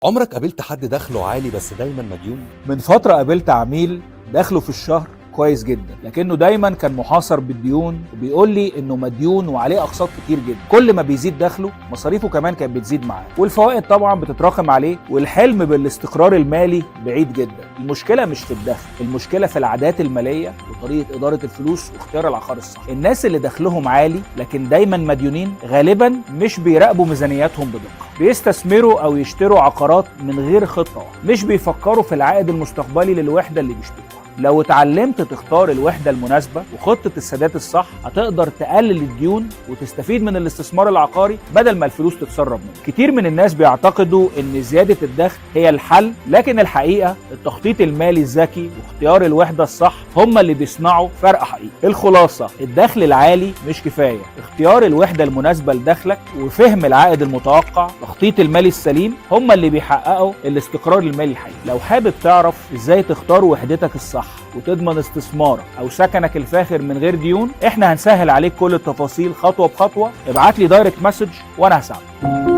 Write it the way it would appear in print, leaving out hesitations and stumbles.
عمرك قابلت حد دخله عالي بس دايما مديون؟ من فترة قابلت عميل دخله في الشهر كويس جدا، لكنه دايما كان محاصر بالديون وبيقول لي انه مديون وعليه اقساط كتير جدا. كل ما بيزيد دخله مصاريفه كمان كانت بتزيد معاه، والفوائد طبعا بتتراكم عليه، والحلم بالاستقرار المالي بعيد جدا. المشكلة مش في الدخل، المشكلة في العادات المالية وطريقة إدارة الفلوس واختيار العقار الصح. الناس اللي دخلهم عالي لكن دايما مديونين غالبا مش بيراقبوا ميزانياتهم بدقة، بيستثمروا او يشتروا عقارات من غير خطة، مش بيفكروا في العائد المستقبلي للوحدة اللي بيشتروها. لو اتعلمت تختار الوحدة المناسبة وخطة السداد الصح هتقدر تقلل الديون وتستفيد من الاستثمار العقاري بدل ما الفلوس تتسرب منك. كتير من الناس بيعتقدوا ان زيادة الدخل هي الحل، لكن الحقيقة التخطيط المالي الذكي واختيار الوحدة الصح هما اللي بيصنعوا فرق حقيقي. الخلاصة، الدخل العالي مش كفاية، اختيار الوحدة المناسبة لدخلك وفهم العائد المتوقع التخطيط المالي السليم هما اللي بيحققوا الاستقرار المالي الحقيقي. لو حابب تعرف ازاي تختار وحدتك الصح وتضمن استثمارك او سكنك الفاخر من غير ديون، احنا هنسهل عليك كل التفاصيل خطوة بخطوة. ابعت لي دايركت مسج وانا هساعدك.